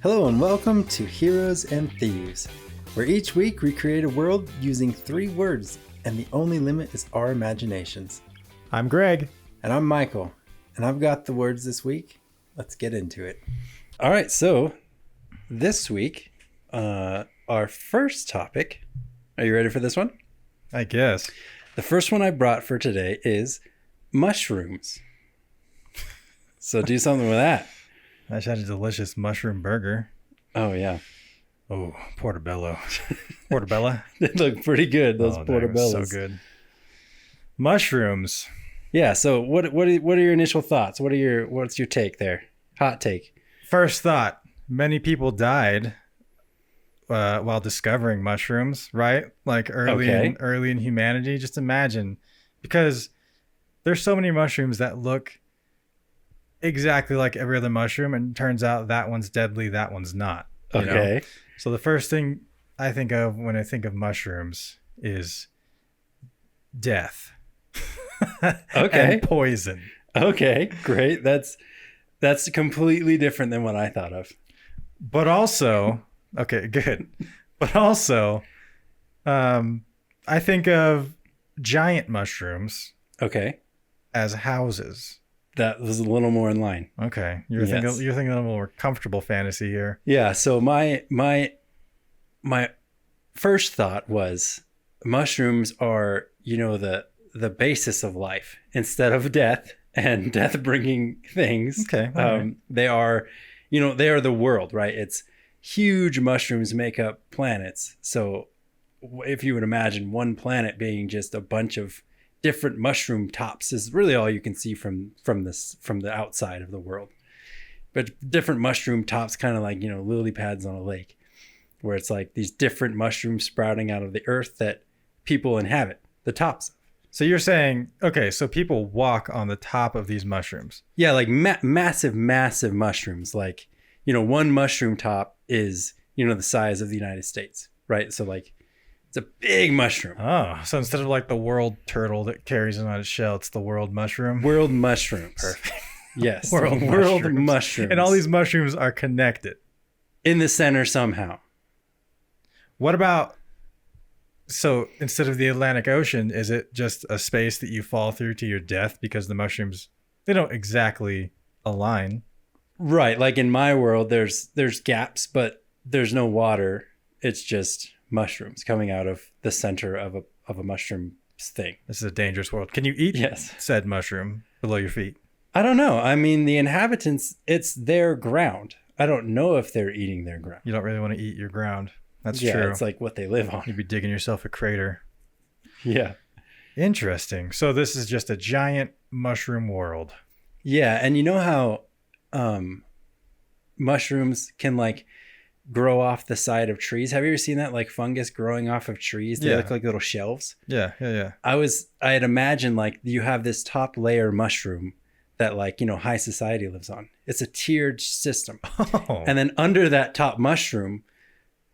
Hello and welcome to Heroes and Thieves, where each week we create a world using 3 words, and the only limit is our imaginations. I'm Greg. And I'm Michael, and I've got the words this week. Let's get into it. All right, so this week, our first topic, are you ready for this one? I guess. The first one I brought for today is mushrooms. So do something with that. I just had a delicious mushroom burger. Oh, yeah. Oh, portobello. Portobella? They look pretty good, those portobellos. So good. Mushrooms. Yeah, so what are your initial thoughts? What's your take there? Hot take. First thought, many people died while discovering mushrooms, right? Like early in humanity. Just imagine, because there's so many mushrooms that look exactly like every other mushroom, and it turns out that one's deadly, that one's not. You know? So the first thing I think of when I think of mushrooms is death. Okay. And poison. Okay, great. That's completely different than what I thought of. But also, okay, good. But also, I think of giant mushrooms. Okay. As houses. That was a little more in line. Okay. You're thinking of a little more comfortable fantasy here. Yeah, so my first thought was mushrooms are, the basis of life instead of death and death bringing things. Okay. Right. They are the world, right? It's huge mushrooms make up planets. So if you would imagine one planet being just a bunch of different mushroom tops is really all you can see from the outside of the world. But different mushroom tops, kind of like, lily pads on a lake, where it's like these different mushrooms sprouting out of the earth that people inhabit, the tops of. So you're saying, okay, so people walk on the top of these mushrooms. Yeah, like massive mushrooms. Like, one mushroom top is, the size of the United States, right? So like, it's a big mushroom. Oh, so instead of like the world turtle that carries it on its shell, it's the world mushroom? World mushrooms. Perfect. Yes. World mushrooms. And all these mushrooms are connected. In the center somehow. What about, so instead of the Atlantic Ocean, is it just a space that you fall through to your death because the mushrooms, they don't exactly align? Right. Like in my world, there's gaps, but there's no water. It's just mushrooms coming out of the center of a mushroom thing. This is a dangerous world. Can you eat said mushroom below your feet? I don't know. I mean, the inhabitants, it's their ground. I don't know if they're eating their ground. You don't really want to eat your ground. That's true. Yeah, it's like what they live on. You'd be digging yourself a crater. Yeah. Interesting. So this is just a giant mushroom world. Yeah, and you know how mushrooms can like grow off the side of trees? Have you ever seen that, like fungus growing off of trees? They look like little shelves. Yeah. I had imagined like you have this top layer mushroom that like, high society lives on. It's a tiered system. Oh. And then under that top mushroom,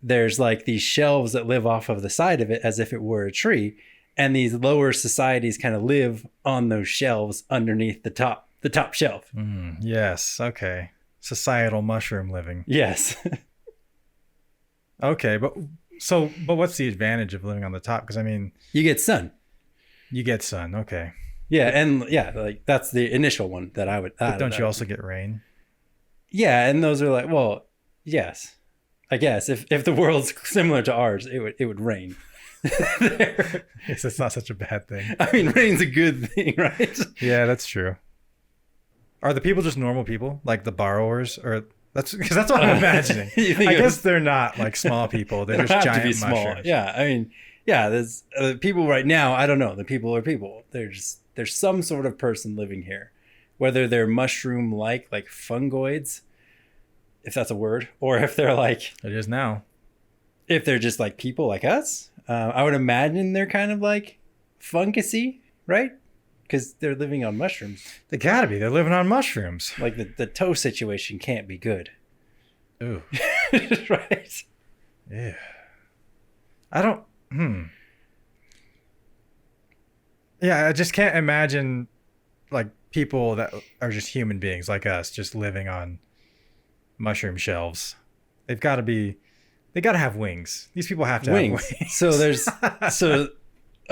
there's like these shelves that live off of the side of it as if it were a tree. And these lower societies kind of live on those shelves underneath the top shelf. Yes. Okay. Societal mushroom living. Yes. Okay. But what's the advantage of living on the top? Because I mean, you get sun. Okay. Yeah. And yeah, like that's the initial one that I would. But don't you also get rain? Yeah. And those are like, well, yes, I guess if the world's similar to ours, it would rain. Yes, it's not such a bad thing. I mean, rain's a good thing, right? Yeah, that's true. Are the people just normal people, like the borrowers, or that's because that's what I'm imagining? I guess they're not like small people; they're just giant mushrooms. Yeah, I mean, yeah. There's people right now. I don't know. The people are people. There's some sort of person living here, whether they're mushroom-like fungoids, if that's a word, or if they're like it is now. If they're just like people like us, I would imagine they're kind of like fungusy, right? Because they're living on mushrooms. They gotta be. They're living on mushrooms. Like the toe situation can't be good. Ooh. Right? Yeah. I don't... Yeah, I just can't imagine like people that are just human beings like us just living on mushroom shelves. They've got to be. They got to have wings. These people have to have wings. So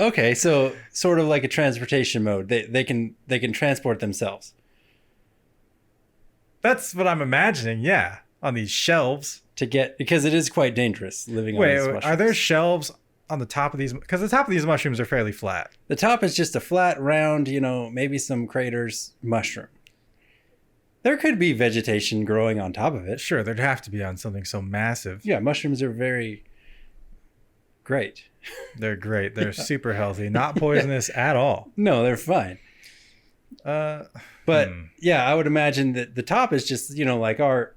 okay, so sort of like a transportation mode. They can transport themselves. That's what I'm imagining. Yeah, on these shelves because it is quite dangerous living on these mushrooms. Are there shelves on the top of these? Because the top of these mushrooms are fairly flat. The top is just a flat, round, maybe some craters mushroom. There could be vegetation growing on top of it. Sure, there'd have to be on something so massive. Yeah, mushrooms are very great. They're great. They're super healthy. Not poisonous at all. No, they're fine. But yeah, I would imagine that the top is just, like our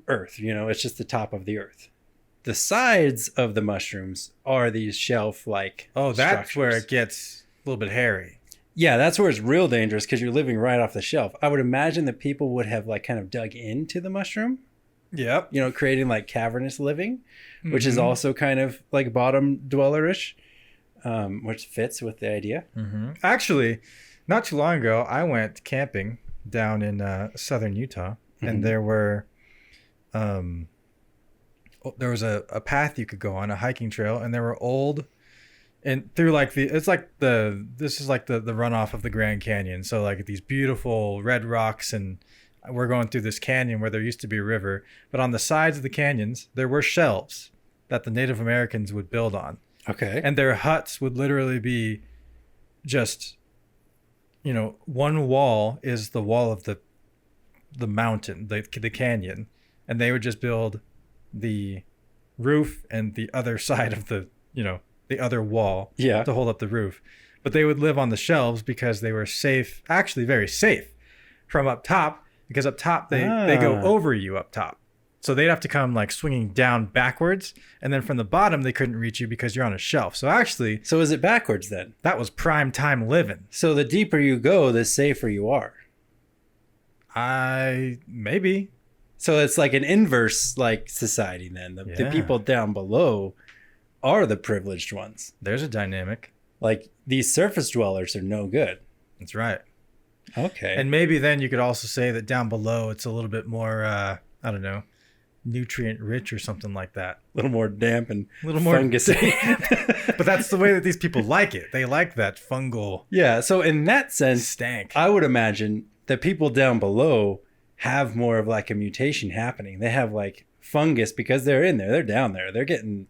earth, it's just the top of the earth. The sides of the mushrooms are these shelf-like that's structures. Where it gets a little bit hairy. Yeah, that's where it's real dangerous because you're living right off the shelf. I would imagine that people would have kind of dug into the mushroom. Yep. Creating cavernous living, which is also kind of like bottom dwellerish, which fits with the idea. Mm-hmm. Actually, not too long ago, I went camping down in southern Utah, and there was a path you could go on, a hiking trail, and there were old. And through this is like the runoff of the Grand Canyon. So these beautiful red rocks, and we're going through this canyon where there used to be a river. But on the sides of the canyons, there were shelves that the Native Americans would build on. Okay. And their huts would literally be just, one wall is the wall of the mountain, the canyon. And they would just build the roof and the other side of the other wall to hold up the roof. But they would live on the shelves because they were safe, actually very safe from up top, because up top they go over you up top. So they'd have to come swinging down backwards. And then from the bottom, they couldn't reach you because you're on a shelf. So actually... So is it backwards then? That was prime time living. So the deeper you go, the safer you are. Maybe. So it's like an inverse society then. The people down below are the privileged ones. There's a dynamic. These surface dwellers are no good. That's right. Okay. And maybe then you could also say that down below it's a little bit more, nutrient rich or something like that. A little more damp and a little more fungusy. But that's the way that these people like it. They like that fungal. Yeah. So in that sense, stank. I would imagine that people down below have more of a mutation happening. They have fungus because they're in there. They're down there. They're in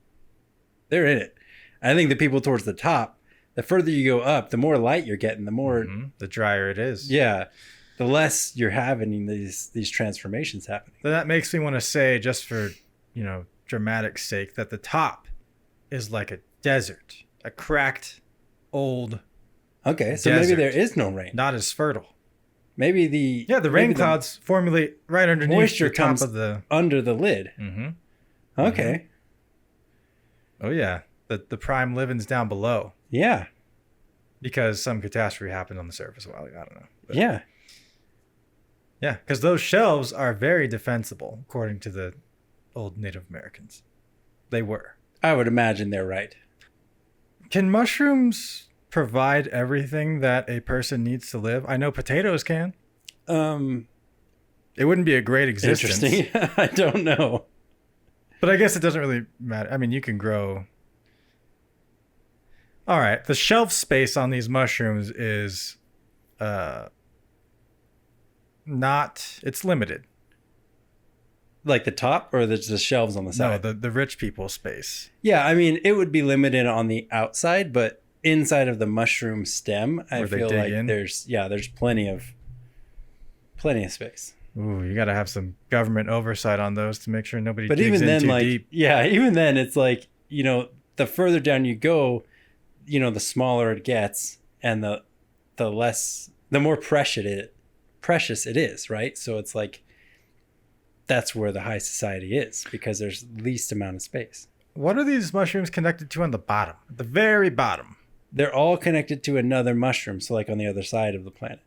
it. I think the people towards the top, the further you go up, the more light you're getting, the more the drier it is. Yeah. The less you're having these transformations happening. Then that makes me want to say, just for, dramatic sake, that the top is like a desert, a cracked, old Okay, so desert. maybe there is no rain. Not as fertile. Maybe the rain clouds formulate right underneath moisture the top comes of the under the lid. Mm-hmm. Okay. Oh yeah, the prime living's down below. Yeah. Because some catastrophe happened on the surface a while ago. I don't know. But yeah. Yeah, because those shelves are very defensible, according to the old Native Americans. They were. I would imagine they're right. Can mushrooms provide everything that a person needs to live? I know potatoes can. It wouldn't be a great existence. Interesting. I don't know. But I guess it doesn't really matter. I mean, you can grow. All right. The shelf space on these mushrooms is it's limited. Like the top or the shelves on the side? No, the rich people space. Yeah, I mean, it would be limited on the outside, but inside of the mushroom stem, I feel like there's plenty of space. Ooh, you got to have some government oversight on those to make sure nobody but digs even then, in too deep. Yeah, even then, it's the further down you go, the smaller it gets, and the more precious it is, right? So it's that's where the high society is, because there's least amount of space. What are these mushrooms connected to on the bottom? At the very bottom. They're all connected to another mushroom, so on the other side of the planet.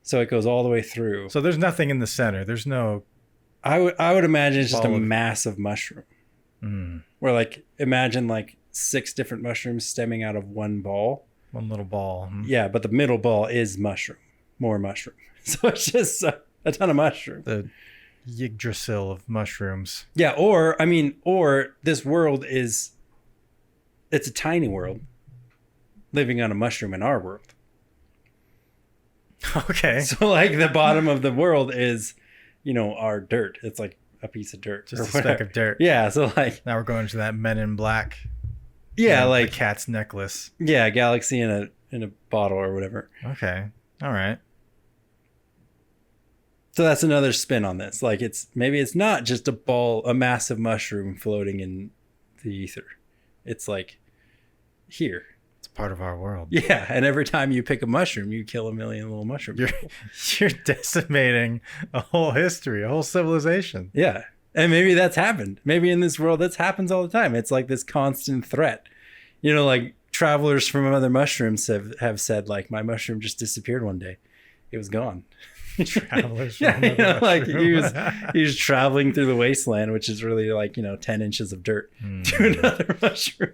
So it goes all the way through. So there's nothing in the center. There's no... I would imagine it's just a massive mushroom. Where imagine 6 different mushrooms stemming out of one ball. One little ball. Yeah, but the middle ball is mushroom. More mushroom. So it's just a ton of mushroom. Yggdrasil of mushrooms. Yeah, or this world it's a tiny world living on a mushroom in our world. Okay. So like the bottom of the world is, our dirt. It's like a piece of dirt. Just a speck of dirt. Yeah, so like now we're going to that Men in Black. Yeah, like the cat's necklace. Yeah, galaxy in a bottle or whatever. Okay. All right. So that's another spin on this. Like maybe it's not just a massive mushroom floating in the ether. It's like here. It's part of our world. Yeah, and every time you pick a mushroom, you kill a million little mushrooms. You're decimating a whole history, a whole civilization. Yeah. And maybe that's happened. Maybe in this world that happens all the time. It's like this constant threat. Like travelers from other mushrooms have said, like, my mushroom just disappeared one day. It was gone. Travelers from other like he was traveling through the wasteland, which is really like 10 inches of dirt to another mushroom.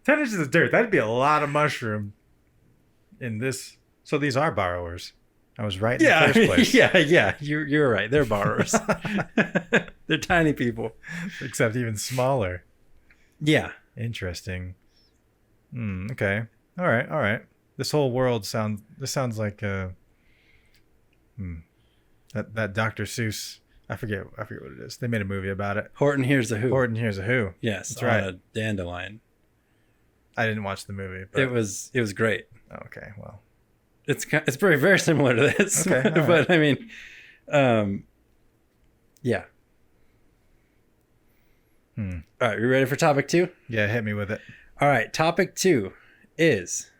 10 inches of dirt, that'd be a lot of mushroom in this. So these are borrowers. I was right in the first place. Yeah, you're right, they're borrowers. They're tiny people, except even smaller. Yeah, interesting. Okay, all right. This whole world sounds like that Dr. Seuss. I forget what it is. They made a movie about it. Horton Hears a Who. Horton Hears a Who. Yes, that's right. A dandelion. I didn't watch the movie, but it was great. Oh, okay, well, it's very, very similar to this. Okay, but right. I mean, yeah. All right, you ready for topic 2? Yeah, hit me with it. All right, topic 2 is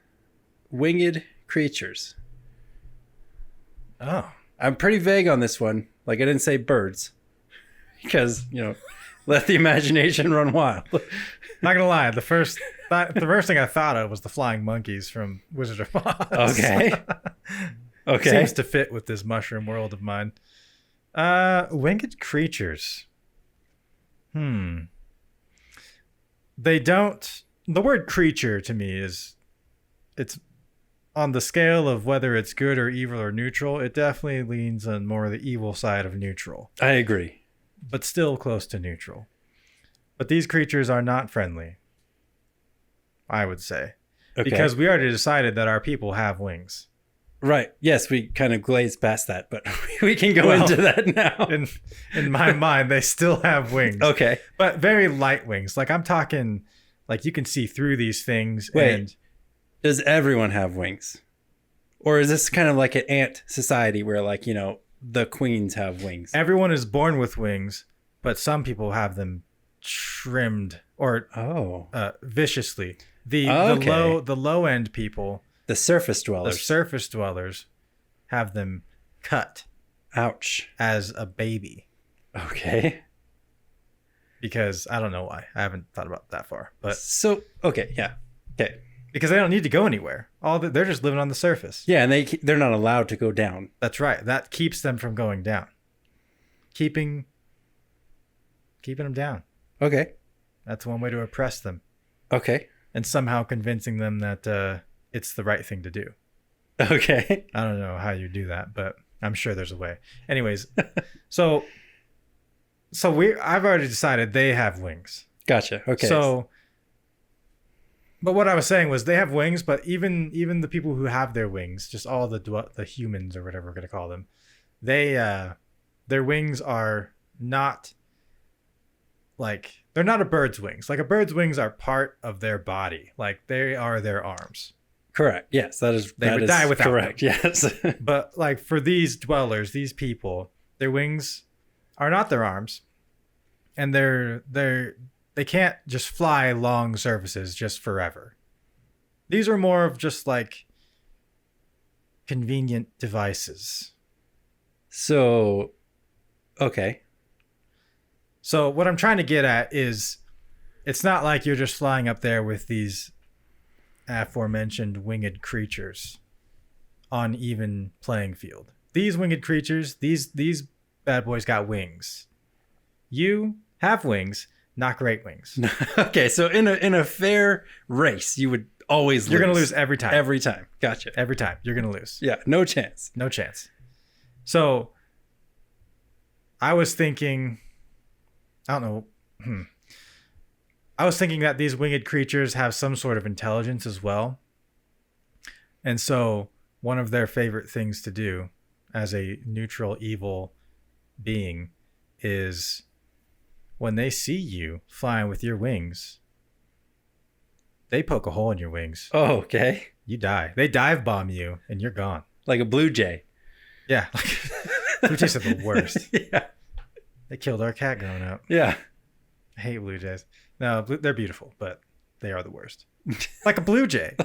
winged creatures. Oh, I'm pretty vague on this one. Like, I didn't say birds because, let the imagination run wild. Not gonna lie, the first thing I thought of was the flying monkeys from Wizard of Oz. Okay. Seems to fit with this mushroom world of mine. Winged creatures. They don't. The word creature to me it's on the scale of whether it's good or evil or neutral. It definitely leans on more the evil side of neutral. I agree. But still close to neutral. But these creatures are not friendly, I would say. Okay. Because we already decided that our people have wings. Right. Yes, we kind of glazed past that, but we can go into that now. In my mind, they still have wings. Okay. But very light wings. Like I'm talking, like you can see through these things. Wait, does everyone have wings? Or is this kind of like an ant society where like, the queens have wings? Everyone is born with wings, but some people have them trimmed or viciously. The low end people, the surface dwellers have them cut. Ouch. As a baby. Okay. Because I don't know why. I haven't thought about that far. But so okay, yeah. Okay. Because they don't need to go anywhere. They're just living on the surface. Yeah, and they're not allowed to go down. That's right. That keeps them from going down. Keeping them down. Okay. That's one way to oppress them. Okay. And somehow convincing them that it's the right thing to do. Okay. I don't know how you do that, but I'm sure there's a way. Anyways, so I've already decided they have wings. Gotcha. Okay. But what I was saying was they have wings, but even the people who have their wings, just all the humans or whatever we're gonna call them, their wings are not like they're not a bird's wings. Like a bird's wings are part of their body, like they are their arms. Correct. Yes, they would die without correct. them. Yes. But like for these dwellers, these people, their wings are not their arms, and they can't just fly long surfaces just forever. These are more of just like convenient devices. So, okay. So what I'm trying to get at is it's not like you're just flying up there with these aforementioned winged creatures on even playing field. These winged creatures, these bad boys got wings. You have wings. Not great wings. Okay, so in a fair race, you would always lose. You're going to lose every time. Every time. Gotcha. Every time. You're going to lose. Yeah, no chance. No chance. So I was thinking, I don't know. I was thinking that these winged creatures have some sort of intelligence as well. And so one of their favorite things to do as a neutral evil being is when they see you flying with your wings, they poke a hole in your wings. Oh, okay. You die. They dive bomb you and you're gone. Like a blue jay. Yeah. Blue jays are the worst. Yeah. They killed our cat growing up. Yeah. I hate blue jays. No, they're beautiful, but they are the worst. Like a blue jay.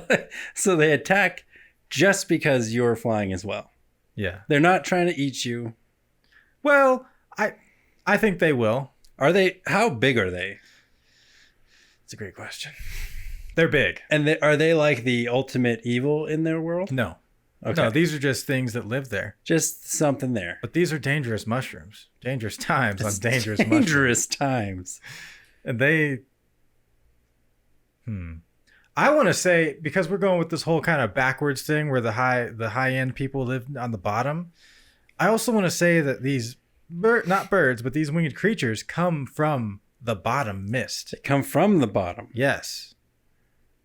So they attack just because you're flying as well. Yeah. They're not trying to eat you. Well, I think they will. Are they? How big are they? It's a great question. They're big. And are they like the ultimate evil in their world? No. Okay. No, these are just things that live there. Just something there. But these are dangerous mushrooms. Dangerous times on dangerous mushrooms. Dangerous times. And they... I want to say, because we're going with this whole kind of backwards thing where the high-end people live on the bottom, I also want to say that these, not birds, but these winged creatures come from the bottom mist. They come from the bottom. Yes.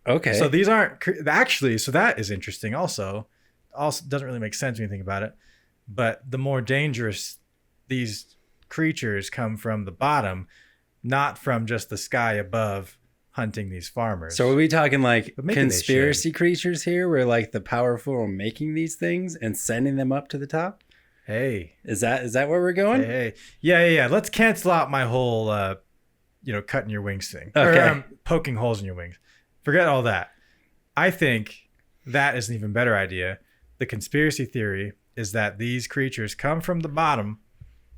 Okay. So these aren't... Actually, so that is interesting also. Also doesn't really make sense when you think about it. But the more dangerous these creatures come from the bottom, not from just the sky above hunting these farmers. So are we talking like conspiracy creatures here where like the powerful are making these things and sending them up to the top? Hey. Is that where we're going? Hey. Yeah. Let's cancel out my whole cutting your wings thing. Okay. Or poking holes in your wings. Forget all that. I think that is an even better idea. The conspiracy theory is that these creatures come from the bottom,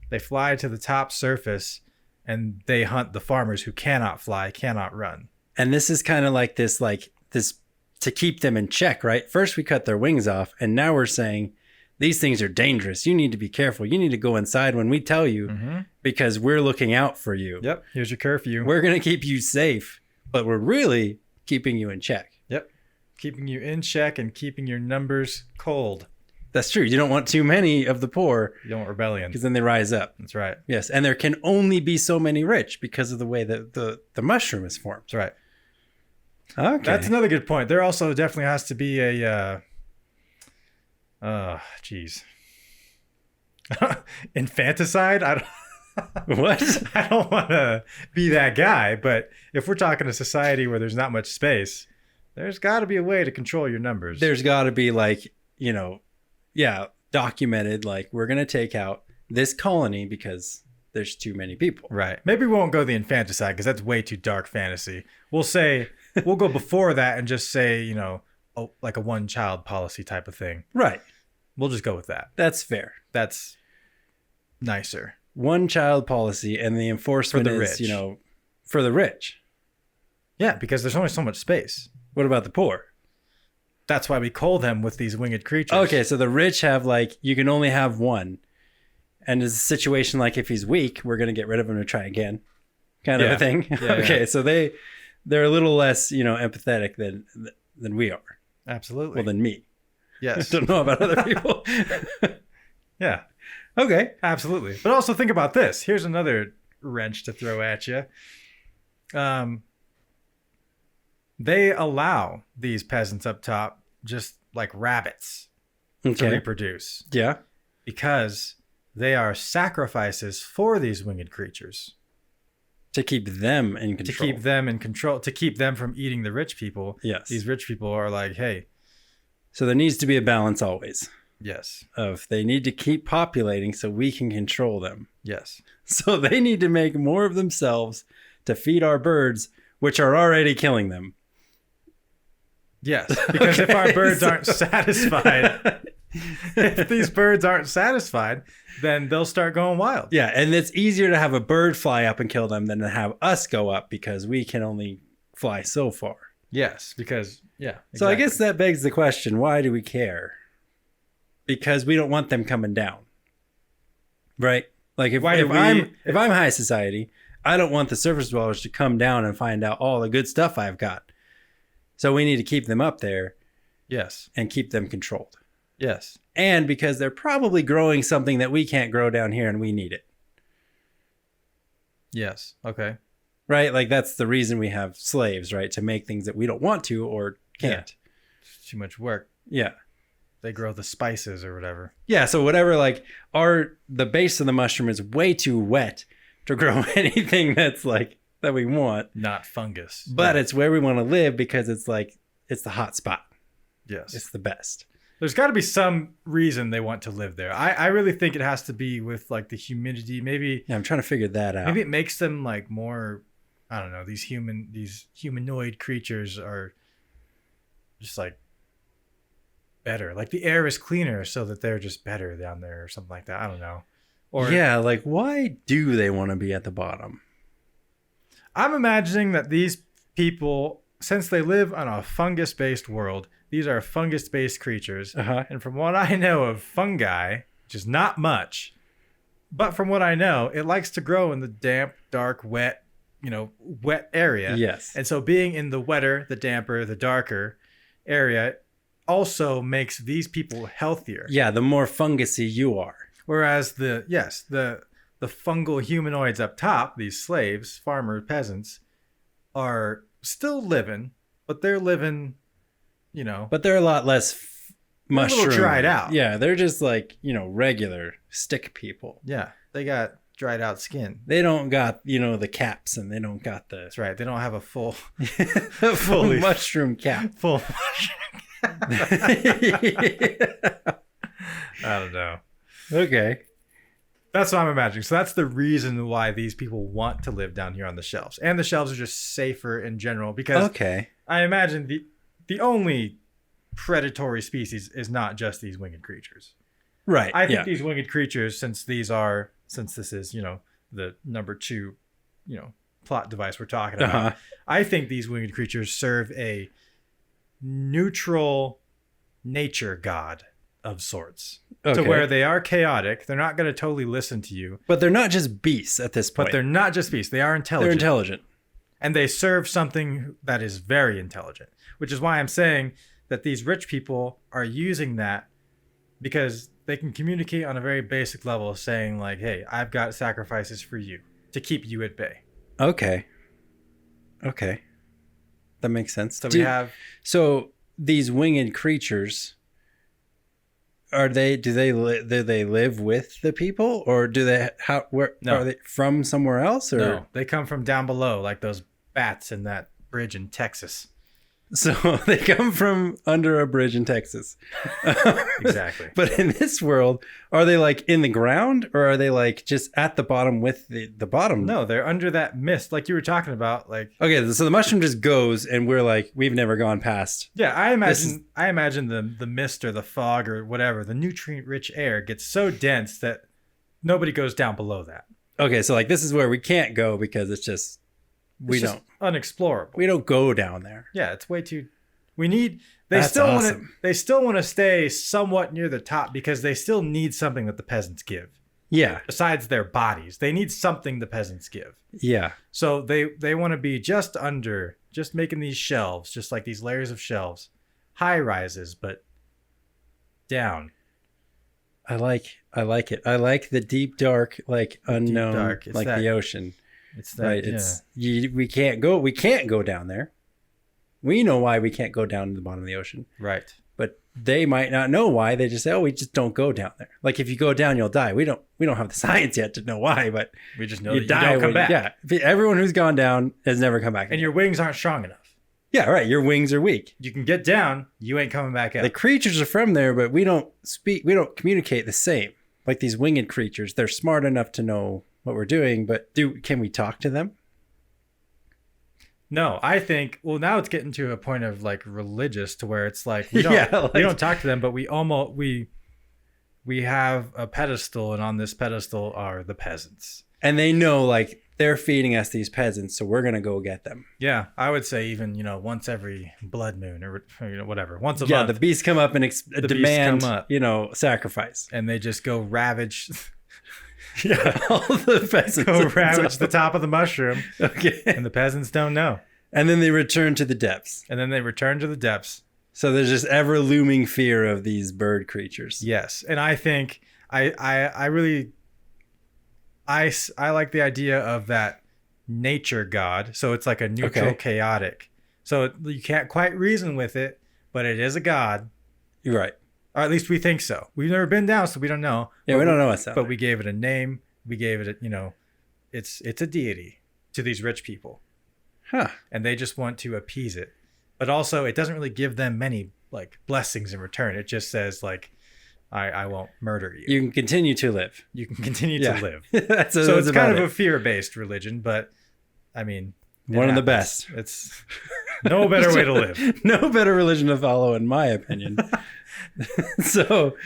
they fly to the top surface, and they hunt the farmers who cannot fly, cannot run. And this is kind of like this to keep them in check, right? First we cut their wings off, and now we're saying these things are dangerous. You need to be careful. You need to go inside when we tell you because we're looking out for you. Yep. Here's your curfew. We're going to keep you safe, but we're really keeping you in check. Yep. Keeping you in check and keeping your numbers cold. That's true. You don't want too many of the poor. You don't want rebellion. Because then they rise up. That's right. Yes. And there can only be so many rich because of the way that the mushroom is formed. That's right. Okay. That's another good point. There also definitely has to be a infanticide. What? I don't want to be that guy, but if we're talking a society where there's not much space, there's got to be a way to control your numbers. There's got to be documented, like we're going to take out this colony because there's too many people. Right. Maybe we won't go the infanticide because that's way too dark fantasy. We'll go before that and just say, like a one child policy type of thing. Right. We'll just go with that. That's fair. That's nicer. One child policy, and the enforcement is, for the rich. Yeah, because there's only so much space. What about the poor? That's why we cull them with these winged creatures. Okay, so the rich have you can only have one. And it's a situation like if he's weak, we're going to get rid of him to try again. Kind of a thing. Yeah, okay, so they're a little less, empathetic than we are. Absolutely. Well, than me. Yes. I don't know about other people. Yeah. Okay. Absolutely. But also think about this. Here's another wrench to throw at you. They allow these peasants up top, just like rabbits, to reproduce. Yeah. Because they are sacrifices for these winged creatures. To keep them in control. To keep them in control. To keep them from eating the rich people. Yes. These rich people are like, hey. So there needs to be a balance always. Yes. They need to keep populating so we can control them. Yes. So they need to make more of themselves to feed our birds, which are already killing them. Yes. Because if our birds aren't satisfied, if these birds aren't satisfied, then they'll start going wild. Yeah. And it's easier to have a bird fly up and kill them than to have us go up because we can only fly so far. Yes. Because, yeah. Exactly. So I guess that begs the question, why do we care? Because we don't want them coming down. Right? Like if I'm high society, I don't want the surface dwellers to come down and find out all the good stuff I've got. So we need to keep them up there. Yes. And keep them controlled. Yes. And because they're probably growing something that we can't grow down here and we need it. Yes. Okay. right? Like that's the reason we have slaves, right? To make things that we don't want to or can't. It's too much work. Yeah. They grow the spices or whatever. Yeah. So whatever, like the base of the mushroom is way too wet to grow anything that's like that we want. Not fungus. But it's where we want to live because it's like it's the hot spot. Yes. It's the best. There's got to be some reason they want to live there. I really think it has to be with like the humidity. Maybe Yeah, I'm trying to figure that out. maybe it makes them like more, I don't know, these humanoid creatures are just like better. Like the air is cleaner so that they're just better down there or something like that. I don't know. Or yeah, like why do they want to be at the bottom? I'm imagining that these people, since they live on a fungus-based world, these are fungus-based creatures. Uh-huh. And from what I know of fungi, which is not much, but from what I know, it likes to grow in the damp, dark, wet, wet area. Yes. And so being in the wetter, the damper, the darker area also makes these people healthier. Yeah, the more fungusy you are. Whereas the fungal humanoids up top, these slaves, farmer peasants, are still living, but they're living, But they're a lot less mushroom. A little dried out. Yeah, they're just like, regular stick people. Yeah, they got dried out skin. They don't got, the caps and they don't got the That's right. They don't have a full full mushroom cap. full mushroom. I don't know. Okay. That's what I'm imagining. So that's the reason why these people want to live down here on the shelves. And the shelves are just safer in general because Okay. I imagine the only predatory species is not just these winged creatures. Right. I think these winged creatures, since this is, the number 2, plot device we're talking about, Uh-huh. I think these winged creatures serve a neutral nature god of sorts. Okay. To where they are chaotic. They're not going to totally listen to you. But they're not just beasts at this point. But they're not just beasts. They are intelligent. They're intelligent. And they serve something that is very intelligent, which is why I'm saying that these rich people are using that because they can communicate on a very basic level saying like, hey, I've got sacrifices for you to keep you at bay. Okay. That makes sense. So these winged creatures, do they live with the people or No. are they from somewhere else or No, they come from down below like those bats in that bridge in Texas. So they come from under a bridge in Texas. Exactly. But in this world, are they like in the ground or are they like just at the bottom with the bottom? No, they're under that mist like you were talking about. Like, okay, so the mushroom just goes and we're like, we've never gone past. yeah, I imagine the mist or the fog or whatever, the nutrient-rich air gets so dense that nobody goes down below that. Okay, so like this is where we can't go because it's just unexplorable. We don't go down there. Yeah, it's way too. They That's still awesome. want to. They still want to stay somewhat near the top because they still need something that the peasants give. Yeah. Besides their bodies, they need something the peasants give. Yeah. So they want to be just under, just making these shelves, just like these layers of shelves, high rises, but down. I like it. I like the deep dark, like unknown, dark. It's like that- the ocean. It's that. Right. Yeah. We can't go down there. We know why we can't go down to the bottom of the ocean, Right. but they might not know why. They just say, "Oh, we just don't go down there." Like if you go down, you'll die. We don't have the science yet to know why, but We just know you that die. you don't come back. Yeah. Everyone who's gone down has never come back. And your wings aren't strong enough. yeah, right. Your wings are weak. You can get down, you ain't coming back up. The creatures are from there, but we don't communicate the same. Like these winged creatures, they're smart enough to know what we're doing, but can we talk to them? No, I think, well, now it's getting to a point of like religious to where it's like we don't, Yeah, we don't talk to them, but we have a pedestal, and on this pedestal are the peasants. And they know like they're feeding us these peasants, so we're gonna go get them. Yeah, I would say even once every blood moon or whatever, once a Yeah, month. the beasts come up and demand come up. Sacrifice. And they just go ravage, Yeah, all the peasants go ravage the top of the mushroom, Okay, and the peasants don't know. and then they return to the depths. And then they return to the depths. So there's this ever looming fear of these bird creatures. Yes, and I think I I like the idea of that nature god. So it's like a neutral, chaotic. So you can't quite reason with it, but it is a god. You're right. Or at least we think so. We've never been down, so we don't know. Yeah, we don't know what's down But there. we gave it a name. We gave it it's a deity to these rich people. Huh. And they just want to appease it. But also it doesn't really give them many like blessings in return. It just says like, I won't murder you. You can continue to live. You can continue to live. So it's kind of a fear-based religion, but I mean, one of the best. It's no better way to live. No better religion to follow, in my opinion. So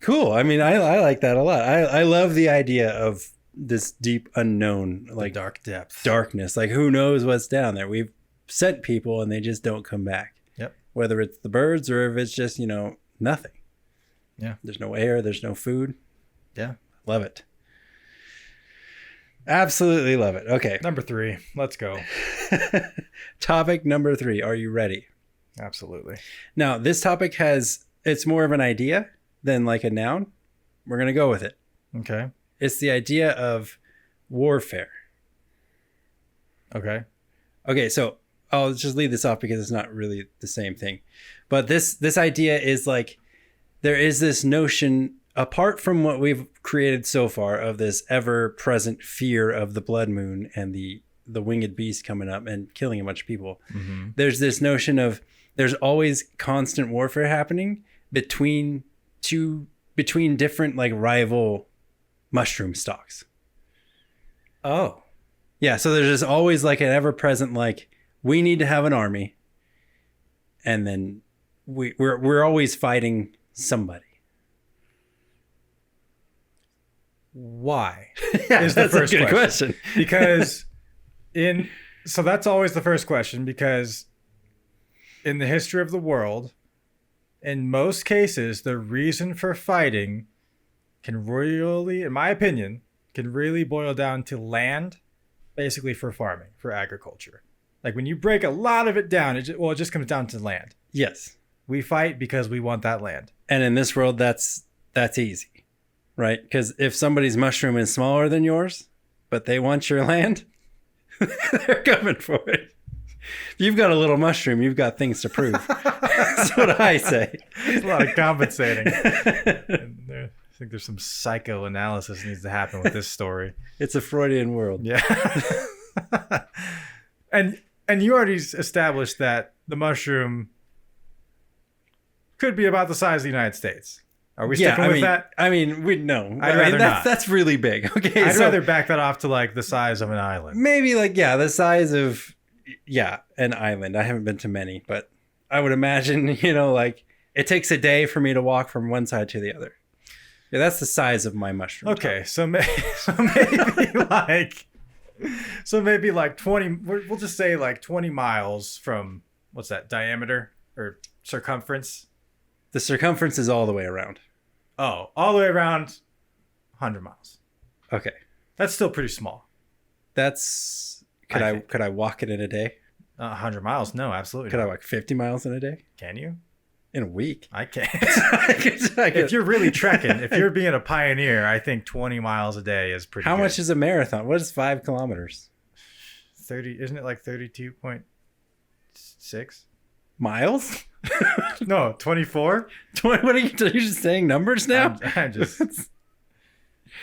cool. I mean, I like that a lot. I love the idea of this deep unknown, like the dark depth, darkness. Like who knows what's down there? We've sent people and they just don't come back. Yep. Whether it's the birds or if it's just nothing. Yeah. There's no air. There's no food. Yeah. Love it. Absolutely love it. Okay. Number 3. Let's go. Topic number 3. Are you ready? Absolutely. Now, this topic it's more of an idea than like a noun. We're going to go with it. Okay. It's the idea of warfare. Okay. Okay, so I'll just leave this off because it's not really the same thing. But this idea is like there is this notion, apart from what we've created so far, of this ever-present fear of the blood moon and the winged beast coming up and killing a bunch of people. Mm-hmm. There's this notion of there's always constant warfare happening between different like rival mushroom stalks. Oh. Yeah, so there's just always like an ever-present like we need to have an army, and then we're always fighting somebody. Why? Yeah, is the that's first a good question. Because so that's always the first question, because in the history of the world, in most cases, the reason for fighting can really, in my opinion, boil down to land, basically for farming, for agriculture. Like when you break a lot of it down, it just comes down to land. Yes. We fight because we want that land. And in this world, that's easy, right? Because if somebody's mushroom is smaller than yours, but they want your land, they're coming for it. If you've got a little mushroom, you've got things to prove. That's what I say. There's a lot of compensating. I think there's some psychoanalysis needs to happen with this story. It's a Freudian world. Yeah. And you already established that the mushroom could be about the size of the United States. Are we sticking with that? I mean, no. I'd rather not. That's really big. Okay, I'd rather back that off to like the size of an island. Maybe like, the size of, an island. I haven't been to many, but I would imagine, like it takes a day for me to walk from one side to the other. Yeah, that's the size of my mushroom. Okay, so maybe like 20, we'll just say like 20 miles from, what's that, diameter or circumference? The circumference is all the way around. Oh, all the way around 100 miles. Okay. That's still pretty small. Could I walk it in a day? 100 miles? No, absolutely Could not. I walk 50 miles in a day? Can you? In a week? I can't. I could. If you're really trekking, if you're being a pioneer, I think 20 miles a day is pretty How good. much is a marathon? What is 5 kilometers? 30, isn't it like 32.6? Miles? No, 24? What are you just saying numbers now? I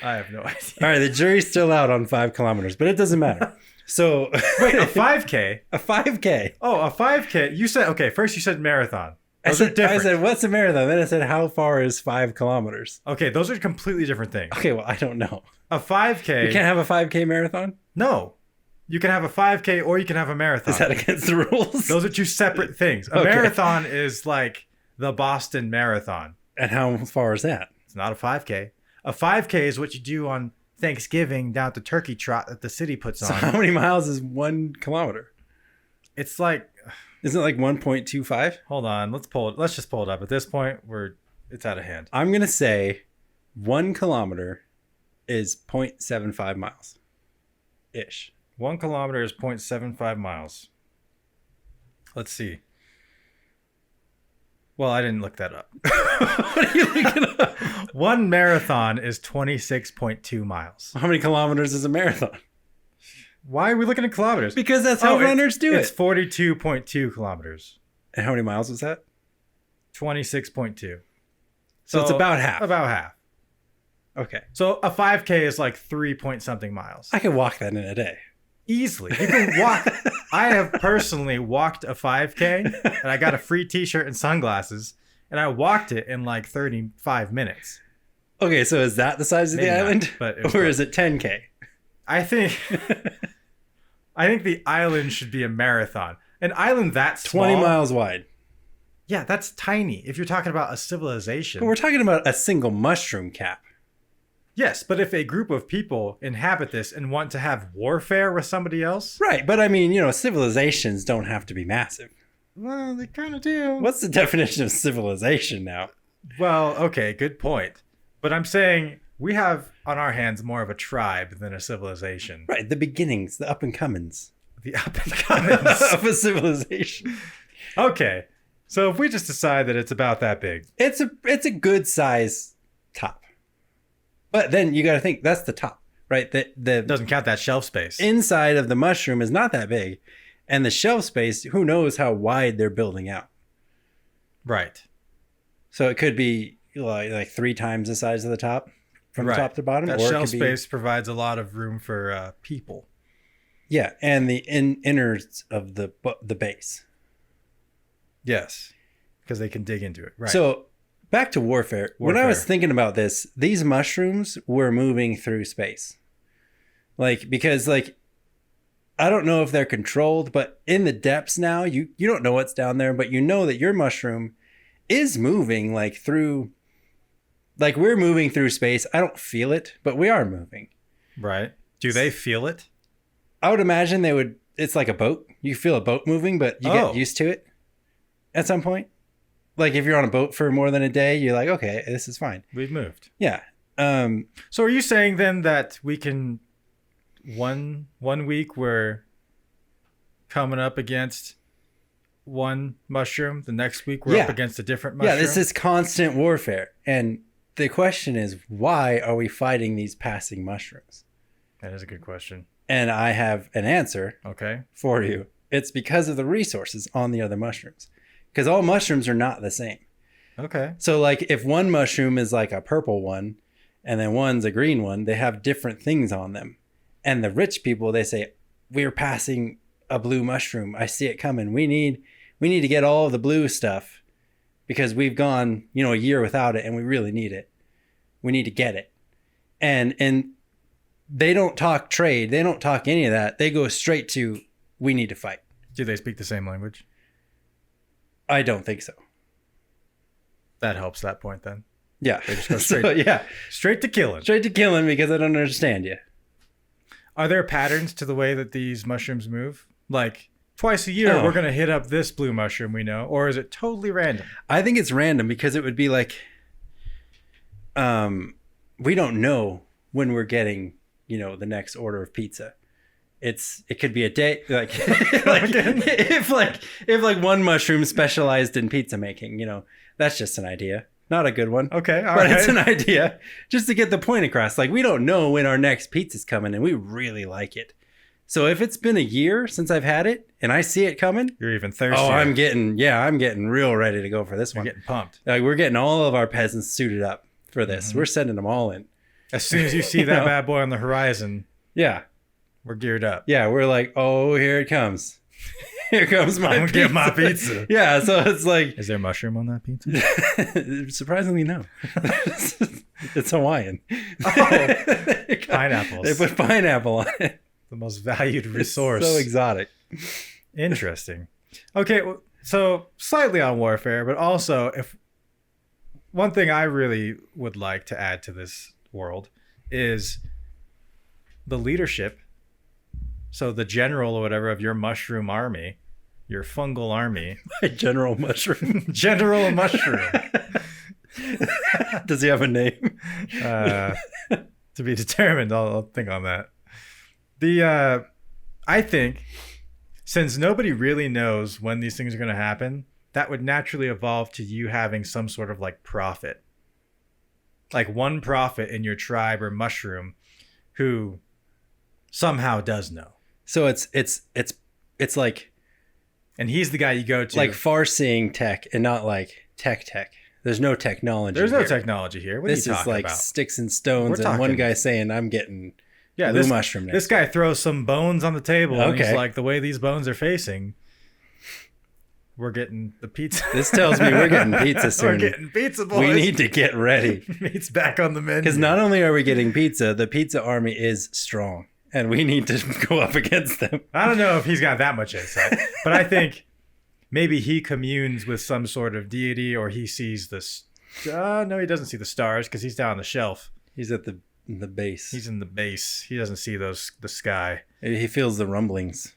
have no idea. All right, the jury's still out on 5 kilometers, but it doesn't matter. So wait, a 5K? A 5K. Oh, a 5K. You said, okay, first you said marathon. Those are different. I said, what's a marathon? Then I said, how far is 5 kilometers? Okay, those are completely different things. Okay, well, I don't know. A 5K. You can't have a 5K marathon? No. You can have a 5K or you can have a marathon. Is that against the rules? Those are two separate things. A marathon is like the Boston Marathon. And how far is that? It's not a 5K. A 5K is what you do on Thanksgiving down at the turkey trot that the city puts on. So how many miles is 1 kilometer? It's like... Isn't it like 1.25? Hold on. Let's just pull it up. At this point, it's out of hand. I'm going to say 1 kilometer is 0.75 miles. Ish. 1 kilometer is 0.75 miles. Let's see. Well, I didn't look that up. What are you looking up? One marathon is 26.2 miles. How many kilometers is a marathon? Why are we looking at kilometers? Because that's how runners do it. It's 42.2 kilometers. And how many miles was that? 26.2. So it's about half. About half. Okay. So a 5K is like 3 point something miles. I could walk that in a day. Easily. You can walk. I have personally walked a 5K and I got a free t-shirt and sunglasses and I walked it in like 35 minutes. Okay, so is that the size of Maybe the not, island? but or is it 10K? I think the island should be a marathon. An island that's 20 miles wide. Yeah, that's tiny. If you're talking about a civilization. But we're talking about a single mushroom cap. Yes, but if a group of people inhabit this and want to have warfare with somebody else. Right, but I mean, civilizations don't have to be massive. Well, they kind of do. What's the definition of civilization now? Well, okay, good point. But I'm saying we have on our hands more of a tribe than a civilization. Right, the beginnings, the up and comings. The up and comings of a civilization. Okay, so if we just decide that it's about that big. It's a good size top. But then you got to think that's the top, right? The doesn't count that shelf space. Inside of the mushroom is not that big. And the shelf space, who knows how wide they're building out. Right. So it could be like 3 times the size of the top from the top to bottom. That shelf space provides a lot of room for people. Yeah, and the innards of the base. Yes, because they can dig into it. Right. So back to warfare. When I was thinking about this, these mushrooms were moving through space. Because I don't know if they're controlled, but in the depths now, you don't know what's down there, but you know that your mushroom is moving through, we're moving through space. I don't feel it, but we are moving. Right. Do they feel it? I would imagine they would. It's like a boat. You feel a boat moving, but you get used to it at some point. Like if you're on a boat for more than a day, you're like, okay, this is fine. We've moved. Yeah. So are you saying then that we can one week we're coming up against one mushroom, the next week we're up against a different mushroom? Yeah, this is constant warfare. And the question is, why are we fighting these passing mushrooms? That is a good question. And I have an answer for you. It's because of the resources on the other mushrooms. Because all mushrooms are not the same. Okay. So if one mushroom is like a purple one and then one's a green one, they have different things on them. And the rich people, they say, we're passing a blue mushroom. I see it coming. We need to get all of the blue stuff because we've gone, a year without it and we really need it. We need to get it. And they don't talk trade. They don't talk any of that. They go straight to, we need to fight. Do they speak the same language? I don't think so. That helps that point then. Yeah. They just go straight, straight to killing. Straight to killing because I don't understand you. Are there patterns to the way that these mushrooms move? Like twice a year, we're going to hit up this blue mushroom we know, or is it totally random? I think it's random because it would be like, we don't know when we're getting, the next order of pizza. It could be a day if one mushroom specialized in pizza making, that's just an idea. Not a good one. Okay. All right. It's an idea just to get the point across. We don't know when our next pizza's coming and we really like it. So if it's been a year since I've had it and I see it coming, you're even thirsty. Oh, I'm getting real ready to go for this one. You're getting pumped. We're getting all of our peasants suited up for this. Mm-hmm. We're sending them all in. As soon as you see that bad boy on the horizon. Yeah. We're geared up. Yeah, we're like, oh, here it comes. Here comes my pizza. Get my pizza. Yeah, so it's like... Is there mushroom on that pizza? Surprisingly, no. It's Hawaiian. Oh, pineapples. They put pineapple on it. The most valued resource. So exotic. Interesting. Okay, so slightly on warfare, but also if one thing I really would like to add to this world is the leadership. So the general or whatever of your mushroom army, your fungal army. My general mushroom. General mushroom. Does he have a name? To be determined. I'll think on that. I think since nobody really knows when these things are going to happen, that would naturally evolve to you having some sort of like prophet. Like one prophet in your tribe or mushroom who somehow does know. So it's like, and he's the guy you go to. Like far-seeing tech and not like tech. There's no technology. There's no technology here. What are you talking about? This is like sticks and stones and one guy saying, I'm getting blue mushroom next. This guy throws some bones on the table and he's like, the way these bones are facing, we're getting the pizza. This tells me we're getting pizza soon. We're getting pizza, boys. We need to get ready. Meat's back on the menu. Because not only are we getting pizza, the pizza army is strong. And we need to go up against them. I don't know if he's got that much insight. But I think maybe he communes with some sort of deity, or he sees this. No, he doesn't see the stars because he's down on the shelf. He's at the base. He's in the base. He doesn't see the sky. He feels the rumblings.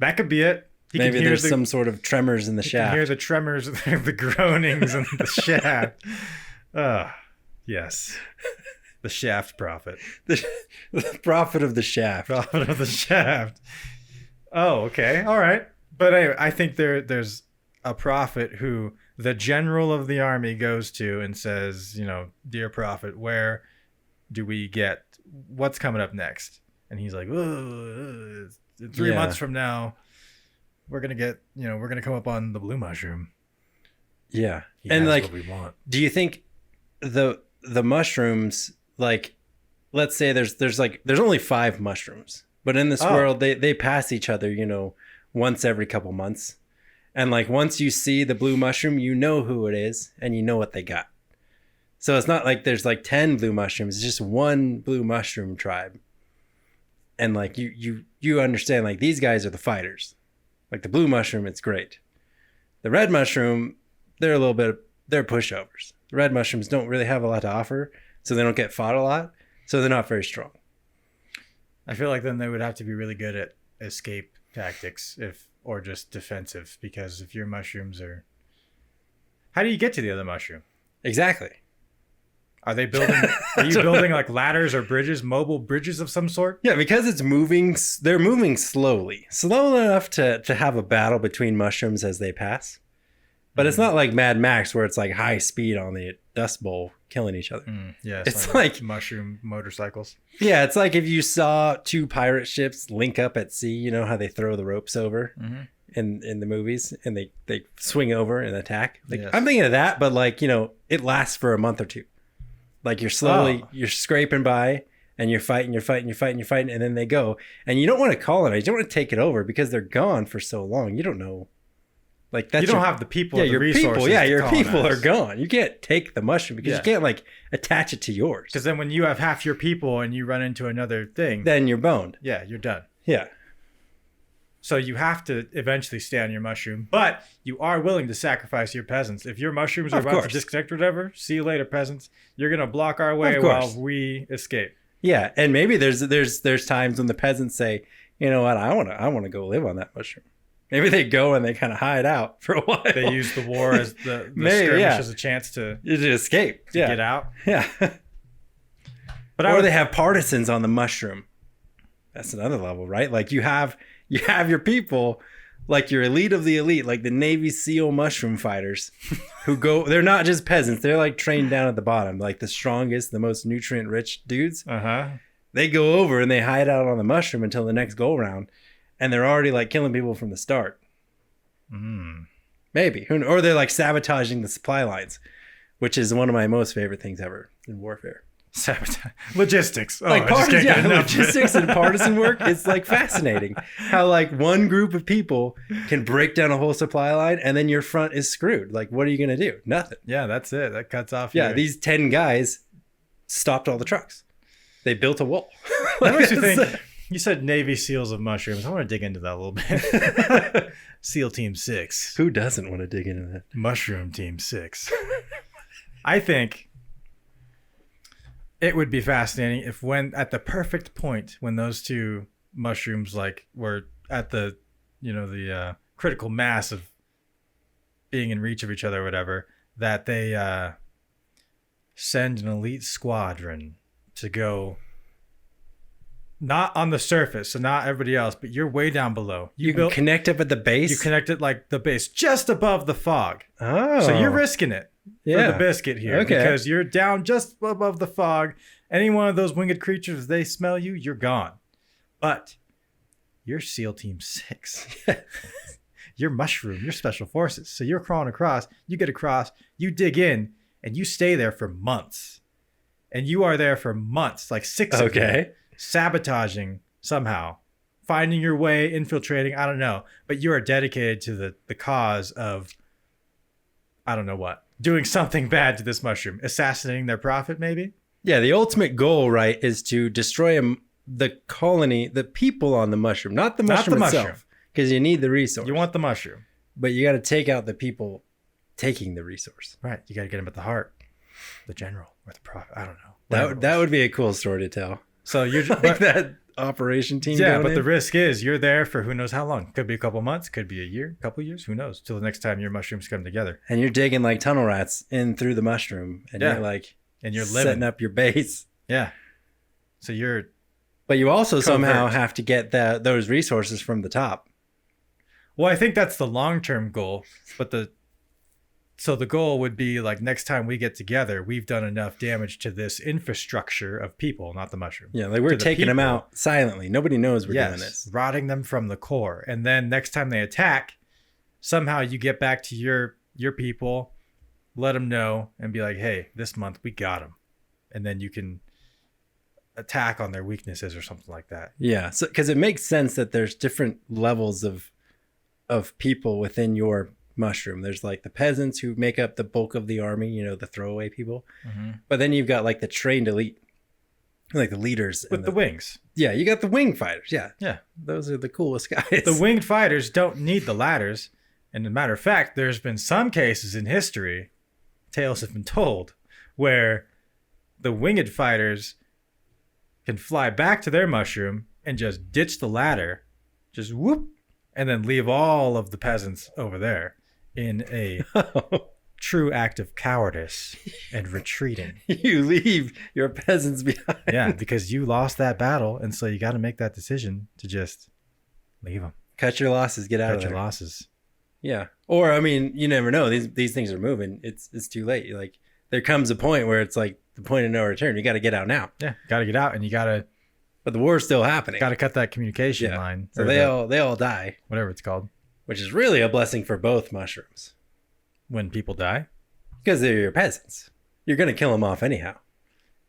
That could be it. Maybe there's some sort of tremors in the shaft. You can hear the tremors, the groanings in the shaft. Yes. The shaft prophet. The prophet of the shaft. Prophet of the shaft. Oh, okay. All right. But anyway, I think there's a prophet who the general of the army goes to and says, dear prophet, where do we get what's coming up next? And he's like, 3 months from now, we're going to get, we're going to come up on the blue mushroom. Yeah. And like, what we want. Do you think the mushrooms, like, let's say there's only 5 mushrooms, but in this world, they pass each other, once every couple months. And like, once you see the blue mushroom, you know who it is and you know what they got. So it's not like there's like 10 blue mushrooms. It's just one blue mushroom tribe. And like, you understand, like, these guys are the fighters. Like the blue mushroom, it's great. The red mushroom, they're pushovers. The red mushrooms don't really have a lot to offer, so they don't get fought a lot, so they're not very strong. I feel like then they would have to be really good at escape tactics or just defensive, because if your mushrooms are... How do you get to the other mushroom? Exactly. Are you building like ladders or bridges, mobile bridges of some sort? Yeah, because they're moving slowly enough to have a battle between mushrooms as they pass. But it's not like Mad Max where it's like high speed on the Dust Bowl killing each other. Yeah, it's like mushroom motorcycles. Yeah, it's like if you saw 2 pirate ships link up at sea, you know how they throw the ropes over in the movies and they swing over and attack. Like, yes. I'm thinking of that, but like, it lasts for a month or 2. Like you're scraping by and you're fighting, and then they go. And you don't want to colonize, you don't want to take it over because they're gone for so long. You don't know. Like that's you don't have the people, yeah, the your resources. People, yeah, your people are gone. You can't take the mushroom because you can't like attach it to yours. Because then when you have half your people and you run into another thing, then you're boned. Yeah, you're done. Yeah. So you have to eventually stay on your mushroom, but you are willing to sacrifice your peasants. If your mushrooms are about to disconnect or whatever, see you later, peasants. You're gonna block our way while we escape. Yeah, and maybe there's times when the peasants say, you know what, I wanna go live on that mushroom. Maybe they go and they kind of hide out for a while. They use the war as the skirmish as a chance to escape, to get out. Yeah. Or they have partisans on the mushroom. That's another level, right? Like you have your people, like your elite of the elite, like the Navy SEAL mushroom fighters who go, they're not just peasants. They're like trained down at the bottom, like the strongest, the most nutrient rich dudes. They go over and they hide out on the mushroom until the next go round. And they're already like killing people from the start. Maybe. Or they're like sabotaging the supply lines, which is one of my most favorite things ever in warfare. Sabotage. Logistics. Like logistics and partisan work. It's like fascinating how like one group of people can break down a whole supply line and then your front is screwed. Like, what are you going to do? Nothing. Yeah, that's it. That cuts off. Yeah, these 10 guys stopped all the trucks. They built a wall. What makes you think? You said Navy SEALs of mushrooms. I want to dig into that a little bit. SEAL Team 6. Who doesn't want to dig into that? Mushroom Team 6. I think it would be fascinating if when at the perfect point when those 2 mushrooms like were at the the critical mass of being in reach of each other or whatever, that they send an elite squadron to go not on the surface, so not everybody else, but you're way down below. You connect up at the base? You connect it like the base, just above the fog. Oh. So you're risking it for the biscuit here. Because you're down just above the fog. Any one of those winged creatures, they smell you, you're gone. But you're SEAL Team 6. You're mushroom, you're special forces. So you're crawling across, you get across, you dig in, and you stay there for months. And you are there for months, like 6 of you, sabotaging somehow, finding your way, infiltrating, I don't know. But you are dedicated to the cause of, I don't know what, doing something bad to this mushroom, assassinating their prophet maybe? Yeah, the ultimate goal, right, is to destroy the colony, the people on the mushroom, not the mushroom itself. Because you need the resource. You want the mushroom. But you got to take out the people taking the resource. Right. You got to get them at the heart. The general or the prophet. I don't know. That would be a cool story to tell. So you're like that operation team. Yeah, but the risk is you're there for who knows how long. Could be a couple months. Could be a year, couple years. Who knows? Till the next time your mushrooms come together. And you're digging like tunnel rats in through the mushroom. And you're like, and you're setting up your base. Yeah. So you're. But you also somehow have to get those resources from the top. Well, I think that's the long-term goal, but the goal would be like next time we get together, we've done enough damage to this infrastructure of people, not the mushroom. Yeah, like we're taking them out silently. Nobody knows we're doing this. Rotting them from the core. And then next time they attack, somehow you get back to your people, let them know and be like, hey, this month we got them. And then you can attack on their weaknesses or something like that. Yeah, so because it makes sense that there's different levels of people within your mushroom. There's like the peasants who make up the bulk of the army, you know, the throwaway people. Mm-hmm. But then you've got like the trained elite, like the leaders with the wings. Yeah, you got the wing fighters. Yeah, those are the coolest guys. The winged fighters don't need the ladders. And as a matter of fact, there's been some cases in history, tales have been told, where the winged fighters can fly back to their mushroom and just ditch the ladder, just whoop, and then leave all of the peasants over there in a true act of cowardice and retreating. You leave your peasants behind. Yeah, because you lost that battle, and so you got to make that decision to just leave them. Cut your losses. Get out of there. Cut your losses. Yeah. Or, I mean, you never know. These things are moving. It's too late. Like, there comes a point where it's like the point of no return. You got to get out now. Yeah, got to get out, and you got to... But the war's still happening. Got to cut that communication line. So they all die. Whatever it's called. Which is really a blessing for both mushrooms. When people die? Because they're your peasants. You're going to kill them off anyhow.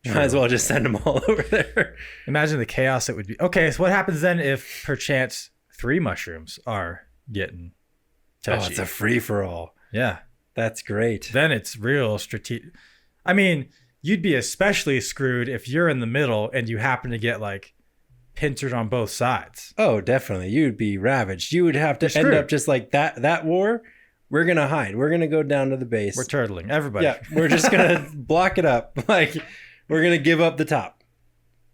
True. Might as well just send them all over there. Imagine the chaos it would be. Okay, so what happens then if perchance 3 mushrooms are getting touchy? Oh, it's a free-for-all. Yeah. That's great. Then it's real strategic. I mean... You'd be especially screwed if you're in the middle and you happen to get like pincered on both sides. Oh, definitely. You'd be ravaged. You would have to end up just like that war. We're going to hide. We're going to go down to the base. We're turtling. Everybody. Yeah. We're just going to block it up. Like we're going to give up the top.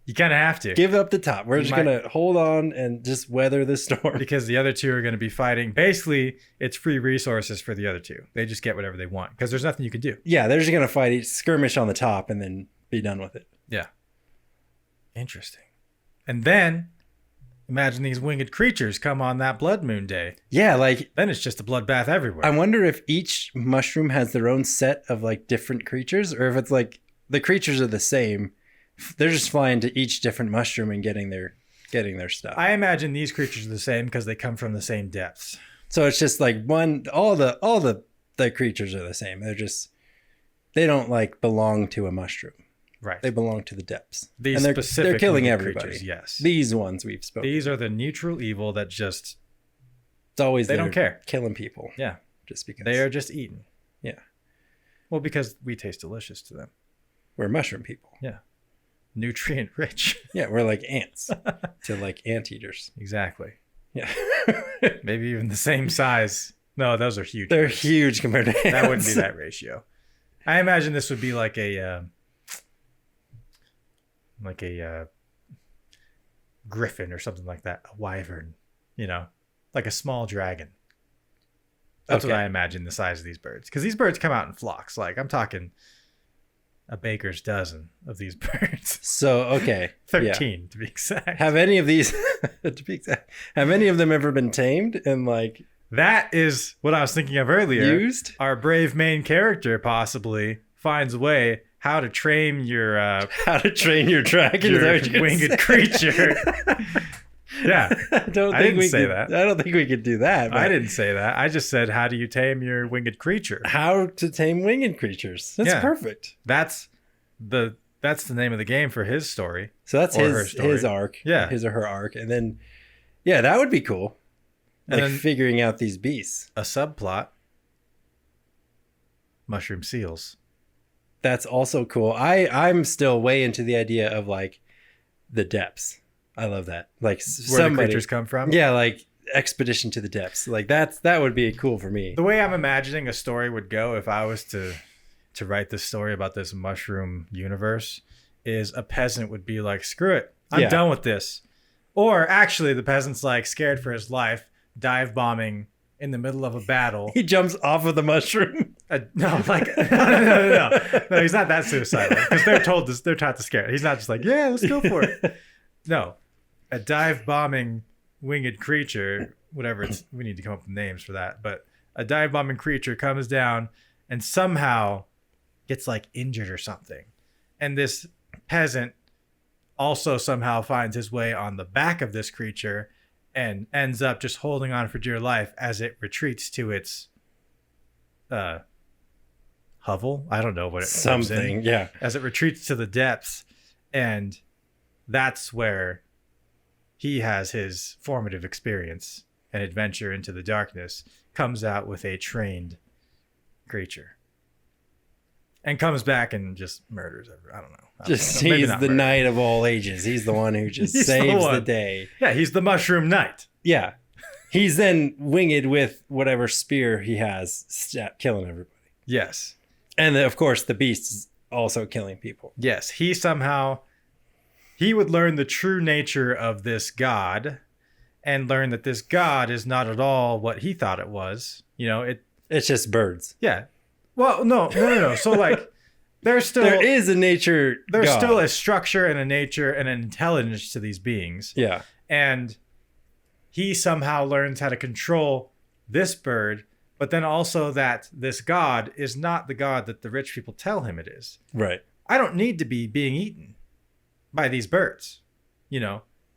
You kind of have to. Give up the top. We're just going to hold on and just weather the storm. Because the other 2 are going to be fighting. Basically, it's free resources for the other 2. They just get whatever they want because there's nothing you can do. Yeah, they're just going to fight each skirmish on the top and then be done with it. Yeah. Interesting. And then imagine these winged creatures come on that blood moon day. Yeah, like... Then it's just a bloodbath everywhere. I wonder if each mushroom has their own set of like different creatures or if it's like the creatures are the same. They're just flying to each different mushroom and getting their stuff. I imagine these creatures are the same because they come from the same depths. So it's just like all the creatures are the same. They don't like belong to a mushroom. Right. They belong to the depths. These and specific they're killing everybody. Creatures, yes. These ones we've spoken. These are the neutral evil that just it's always they don't care. Killing people. Yeah. Just because they are just eaten. Yeah. Well, because we taste delicious to them. We're mushroom people. Yeah. Nutrient rich. Yeah, we're like ants to like anteaters. Exactly. Yeah. Maybe even the same size. No, those are huge. They're huge compared to ants. That wouldn't be that ratio. I imagine this would be like a griffin or something like that. A wyvern, like a small dragon. That's what I imagine the size of these birds. Because these birds come out in flocks. Like I'm talking a baker's dozen of these birds. So, okay. 13 to be exact. Have any of these, to be exact, have any of them ever been tamed and like that is what I was thinking of earlier. used? Our brave main character possibly finds a way how to train your how to train your dragon, your winged creature. Yeah, I didn't say that. I don't think we could do that. I didn't say that. I just said, how do you tame your winged creature? How to tame winged creatures. That's perfect. That's the name of the game for his story. So that's his arc. Yeah, his or her arc, and then that would be cool. Like figuring out these beasts. A subplot. Mushroom seals. That's also cool. I'm still way into the idea of like the depths. I love that. Like where the creatures come from. Yeah, like expedition to the depths. Like that would be cool for me. The way I'm imagining a story would go if I was to write this story about this mushroom universe is a peasant would be like, screw it, I'm done with this. Or actually the peasant's like scared for his life, dive bombing in the middle of a battle. He jumps off of the mushroom. No, he's not that suicidal because they're taught to scare. He's not just like, yeah, let's go for it. No, a dive bombing winged creature, whatever we need to come up with names for that. But a dive bombing creature comes down and somehow gets like injured or something. And this peasant also somehow finds his way on the back of this creature and ends up just holding on for dear life as it retreats to its hovel. I don't know what it something. Yeah. As it retreats to the depths. And that's where he has his formative experience and adventure into the darkness, comes out with a trained creature. And comes back and just murders everyone. I don't know. He's the knight of all ages. He's the one who just saves the day. Yeah, he's the mushroom knight. Yeah. He's then winged with whatever spear he has, killing everybody. Yes. And then, of course, the beast is also killing people. Yes. He would learn the true nature of this god and learn that this god is not at all what he thought it was. It's just birds. Yeah. Well, no. So like there is a nature. There's god. Still a structure and a nature and an intelligence to these beings. Yeah. And he somehow learns how to control this bird, but then also that this god is not the god that the rich people tell him it is. Right. I don't need to be being eaten by these birds.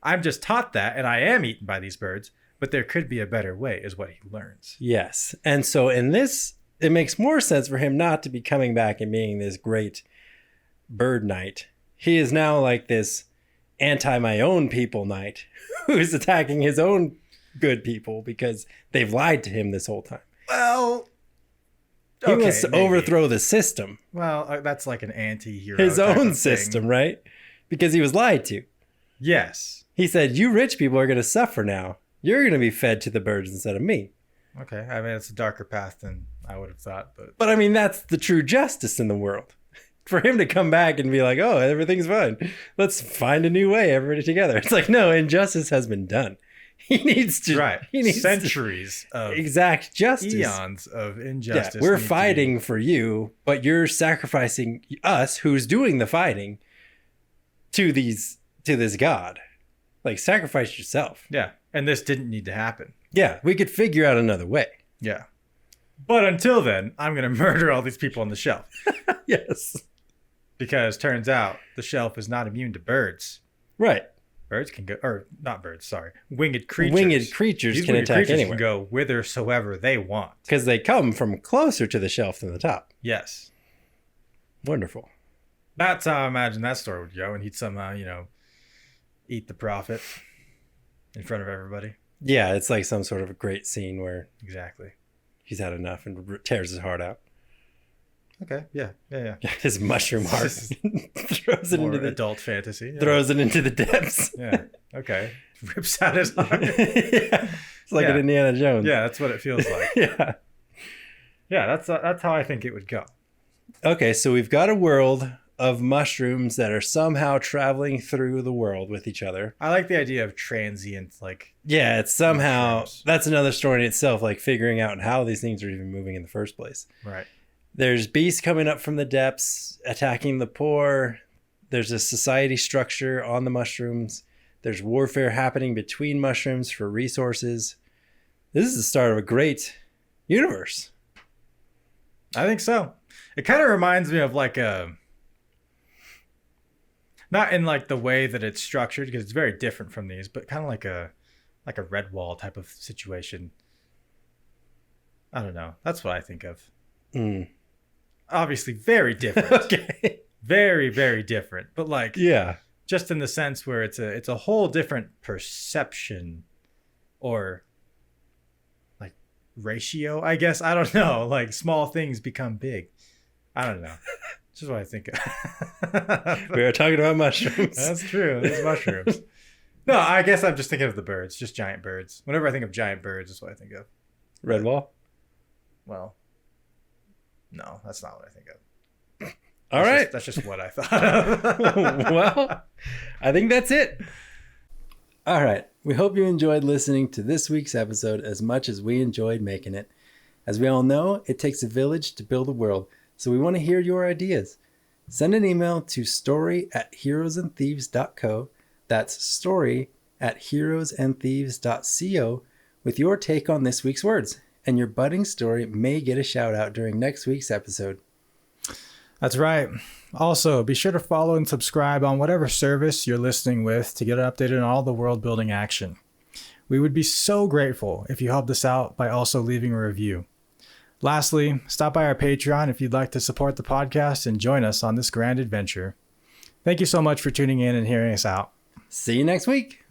I'm just taught that, and I am eaten by these birds, but there could be a better way, is what he learns. Yes. And so in this, it makes more sense for him not to be coming back and being this great bird knight. He is now like this my own people knight who's attacking his own good people because they've lied to him this whole time. Well, he wants to overthrow the system. Well, that's like an anti-hero. His own system, right? Because he was lied to. Yes. He said, you rich people are going to suffer now. You're going to be fed to the birds instead of me. Okay. I mean, it's a darker path than I would have thought. But I mean, that's the true justice in the world. For him to come back and be like, oh, everything's fine. Let's find a new way, everybody together. It's like, no, injustice has been done. He needs to. Right. He needs centuries of exact justice. Eons of injustice. Yeah, we're fighting for you, but you're sacrificing us, who's doing the fighting, to this god. Like, sacrifice yourself. Yeah. And this didn't need to happen. Yeah. We could figure out another way. Yeah. But until then, I'm going to murder all these people on the shelf. Yes. Because turns out the shelf is not immune to birds. Right. Birds can go, or not birds, sorry. Winged creatures. Winged creatures These can winged attack creatures anywhere. Can go whithersoever they want. Because they come from closer to the shelf than the top. Yes. Wonderful. That's how I imagine that story would go. And he'd somehow, eat the prophet in front of everybody. Yeah, it's like some sort of a great scene where exactly he's had enough and tears his heart out. Okay. Yeah. His mushroom heart throws it into the adult fantasy. Yeah. Throws it into the depths. Yeah. Okay. Rips out his heart. Yeah. It's like an Indiana Jones. Yeah, that's what it feels like. Yeah. Yeah, that's how I think it would go. Okay, so we've got a world of mushrooms that are somehow traveling through the world with each other. I like the idea of transient, yeah, it's somehow mushrooms. That's another story in itself, like figuring out how these things are even moving in the first place. Right. There's beasts coming up from the depths, attacking the poor. There's a society structure on the mushrooms. There's warfare happening between mushrooms for resources. This is the start of a great universe. I think so. It kind of reminds me of like a, not in like the way that it's structured because it's very different from these, but kind of like a Redwall type of situation. I don't know. That's what I think of. Obviously very different. Okay. Very, very different. But like, yeah, just in the sense where it's a whole different perception or like ratio, I guess. I don't know. Like small things become big. I don't know. This is what I think of. We are talking about mushrooms. That's true. There's mushrooms. No, I guess I'm just thinking of the birds, just giant birds. Whenever I think of giant birds, that's what I think of. Redwall? Well, no, that's not what I think of. All right. That's just what I thought of. Well, I think that's it. All right. We hope you enjoyed listening to this week's episode as much as we enjoyed making it. As we all know, it takes a village to build a world, so we want to hear your ideas. Send an email to story@heroesandthieves.co. That's story@heroesandthieves.co with your take on this week's words. And your budding story may get a shout out during next week's episode. That's right. Also, be sure to follow and subscribe on whatever service you're listening with to get updated on all the world building action. We would be so grateful if you helped us out by also leaving a review. Lastly, stop by our Patreon if you'd like to support the podcast and join us on this grand adventure. Thank you so much for tuning in and hearing us out. See you next week.